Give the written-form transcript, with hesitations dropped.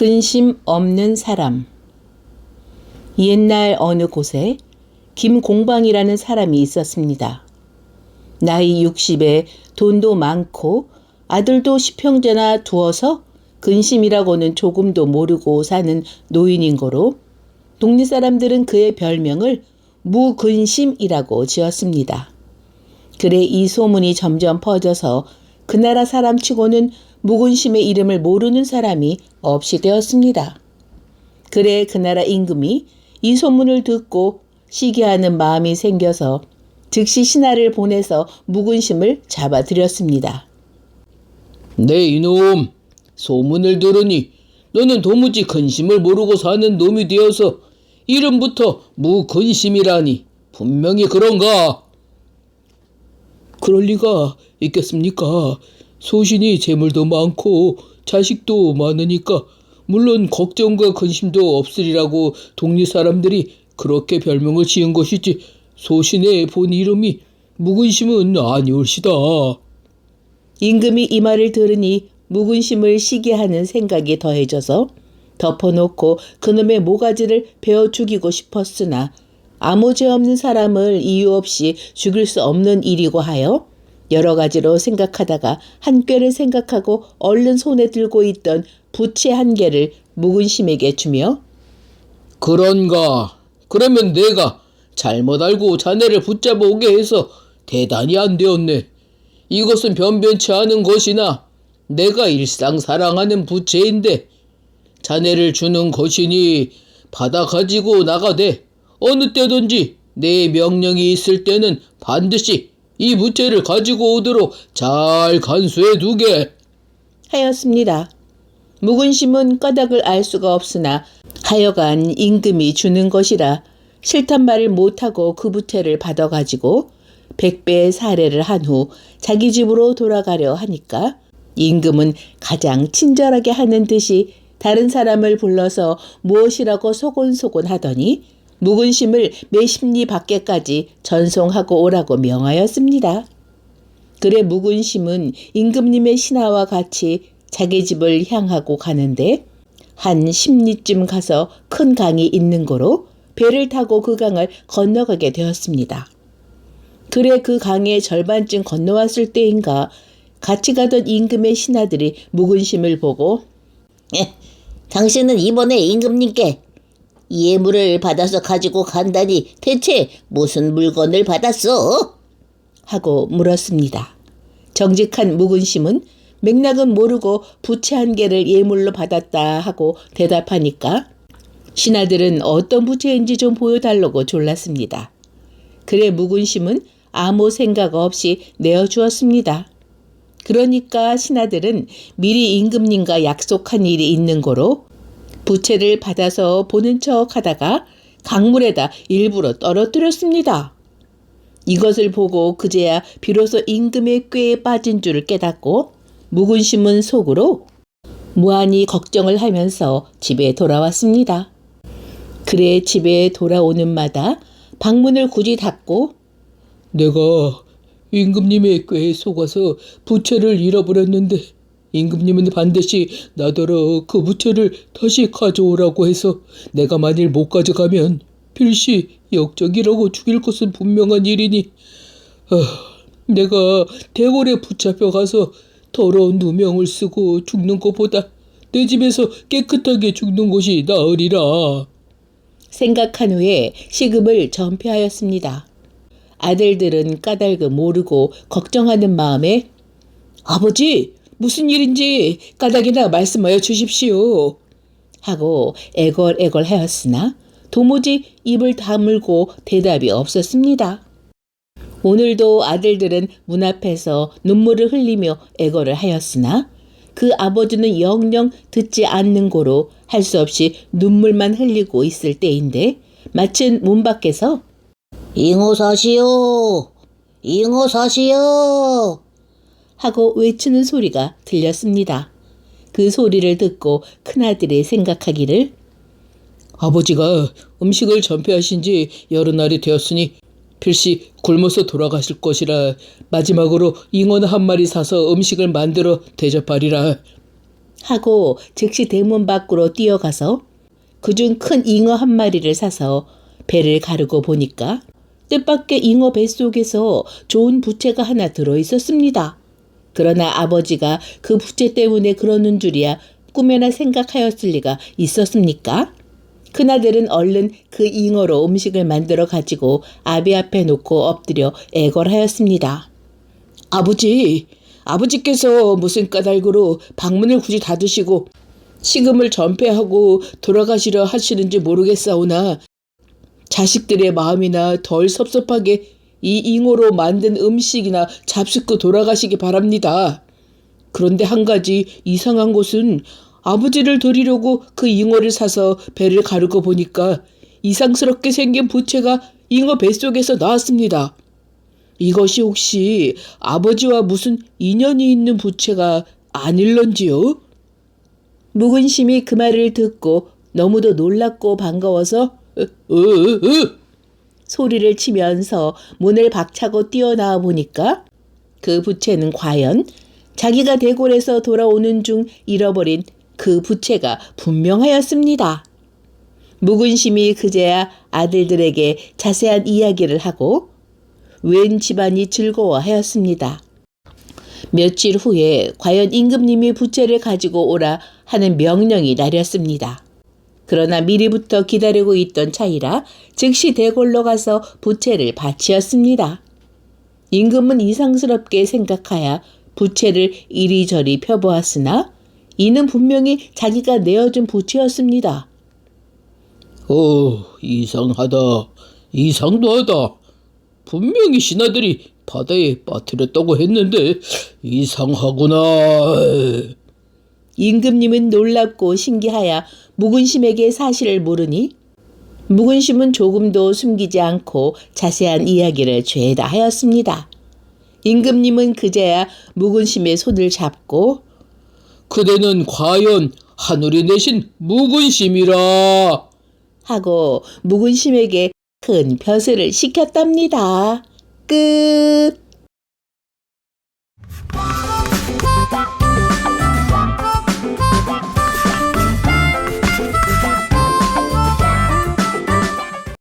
근심 없는 사람. 옛날 어느 곳에 김공방이라는 사람이 있었습니다. 나이 60에 돈도 많고 아들도 10형제나 두어서 근심이라고는 조금도 모르고 사는 노인인 거로 동네 사람들은 그의 별명을 무근심이라고 지었습니다. 그래 이 소문이 점점 퍼져서 그 나라 사람치고는 무근심의 이름을 모르는 사람이 없이 되었습니다. 그래 그 나라 임금이 이 소문을 듣고 시기하는 마음이 생겨서 즉시 신하를 보내서 무근심을 잡아들였습니다. 네 이놈, 소문을 들으니 너는 도무지 근심을 모르고 사는 놈이 되어서 이름부터 무근심이라니 분명히 그런가? 그럴 리가 있겠습니까? 소신이 재물도 많고 자식도 많으니까 물론 걱정과 근심도 없으리라고 동네 사람들이 그렇게 별명을 지은 것이지 소신의 본 이름이 무근심은 아니올시다. 임금이 이 말을 들으니 무근심을 시기하는 생각이 더해져서 덮어놓고 그놈의 모가지를 베어 죽이고 싶었으나 아무 죄 없는 사람을 이유 없이 죽일 수 없는 일이고 하여 여러 가지로 생각하다가 한 꾀를 생각하고 얼른 손에 들고 있던 부채 한 개를 무근심에게 주며 그런가? 그러면 내가 잘못 알고 자네를 붙잡아 오게 해서 대단히 안 되었네. 이것은 변변치 않은 것이나 내가 일상 사랑하는 부채인데 자네를 주는 것이니 받아 가지고 나가되 어느 때든지 내 명령이 있을 때는 반드시 이 부채를 가지고 오도록 잘 간수해 두게 하였습니다. 무근심은 까닭을 알 수가 없으나 하여간 임금이 주는 것이라 싫단 말을 못하고 그 부채를 받아가지고 100배의 사례를 한 후 자기 집으로 돌아가려 하니까 임금은 가장 친절하게 하는 듯이 다른 사람을 불러서 무엇이라고 소곤소곤 하더니 무근심을 매십리 밖에까지 전송하고 오라고 명하였습니다. 그래 무근심은 임금님의 신하와 같이 자기 집을 향하고 가는데 한 10리쯤 가서 큰 강이 있는 거로 배를 타고 그 강을 건너가게 되었습니다. 그래 그 강의 절반쯤 건너왔을 때인가 같이 가던 임금의 신하들이 무근심을 보고 당신은 이번에 임금님께 예물을 받아서 가지고 간다니 대체 무슨 물건을 받았어? 하고 물었습니다. 정직한 무근심은 맥락은 모르고 부채 한 개를 예물로 받았다 하고 대답하니까 신하들은 어떤 부채인지 좀 보여달라고 졸랐습니다. 그래 무근심은 아무 생각 없이 내어주었습니다. 그러니까 신하들은 미리 임금님과 약속한 일이 있는 거로 부채를 받아서 보는 척 하다가 강물에다 일부러 떨어뜨렸습니다. 이것을 보고 그제야 비로소 임금의 꾀에 빠진 줄을 깨닫고 무근심은 속으로 무한히 걱정을 하면서 집에 돌아왔습니다. 그래 집에 돌아오는 마다 방문을 굳이 닫고 내가 임금님의 꾀에 속아서 부채를 잃어버렸는데 임금님은 반드시 나더러 그 부채를 다시 가져오라고 해서 내가 만일 못 가져가면 필시 역적이라고 죽일 것은 분명한 일이니 내가 대궐에 붙잡혀 가서 더러운 누명을 쓰고 죽는 것보다 내 집에서 깨끗하게 죽는 것이 나으리라 생각한 후에 시급을 전폐하였습니다. 아들들은 까닭을 모르고 걱정하는 마음에 아버지 무슨 일인지 까닭이나 말씀하여 주십시오 하고 애걸애걸 하였으나 도무지 입을 다물고 대답이 없었습니다. 오늘도 아들들은 문 앞에서 눈물을 흘리며 애걸을 하였으나 그 아버지는 영영 듣지 않는 고로 할 수 없이 눈물만 흘리고 있을 때인데 마침 문 밖에서 잉호사시오 잉호사시오 하고 외치는 소리가 들렸습니다. 그 소리를 듣고 큰아들이 생각하기를 아버지가 음식을 전폐하신 지 여러 날이 되었으니 필시 굶어서 돌아가실 것이라 마지막으로 잉어나 한 마리 사서 음식을 만들어 대접하리라 하고 즉시 대문 밖으로 뛰어가서 그중 큰 잉어 한 마리를 사서 배를 가르고 보니까 뜻밖의 잉어 뱃속에서 좋은 부채가 하나 들어 있었습니다. 그러나 아버지가 그 부채 때문에 그러는 줄이야 꿈에나 생각하였을 리가 있었습니까? 큰아들은 얼른 그 잉어로 음식을 만들어 가지고 아비 앞에 놓고 엎드려 애걸하였습니다. 아버지께서 무슨 까닭으로 방문을 굳이 닫으시고 식음을 전폐하고 돌아가시려 하시는지 모르겠사오나 자식들의 마음이나 덜 섭섭하게 이 잉어로 만든 음식이나 잡숫고 돌아가시기 바랍니다. 그런데 한 가지 이상한 것은 아버지를 드리려고 그 잉어를 사서 배를 가르고 보니까 이상스럽게 생긴 부채가 잉어 뱃속에서 나왔습니다. 이것이 혹시 아버지와 무슨 인연이 있는 부채가 아닐런지요? 묵은심이 그 말을 듣고 너무도 놀랍고 반가워서 소리를 치면서 문을 박차고 뛰어나와 보니까 그 부채는 과연 자기가 대궐에서 돌아오는 중 잃어버린 그 부채가 분명하였습니다. 묵은심이 그제야 아들들에게 자세한 이야기를 하고 웬 집안이 즐거워하였습니다. 며칠 후에 과연 임금님이 부채를 가지고 오라 하는 명령이 내렸습니다. 그러나 미리부터 기다리고 있던 차이라 즉시 대궐로 가서 부채를 바치었습니다. 임금은 이상스럽게 생각하여 부채를 이리저리 펴보았으나 이는 분명히 자기가 내어준 부채였습니다. 이상도 하다. 분명히 신하들이 바다에 빠뜨렸다고 했는데 이상하구나. 임금님은 놀랍고 신기하여 묵은심에게 사실을 물으니 묵은심은 조금도 숨기지 않고 자세한 이야기를 죄다 하였습니다. 임금님은 그제야 묵은심의 손을 잡고 그대는 과연 하늘이 내신 묵은심이라 하고 묵은심에게 큰 벼슬을 시켰답니다. 끝.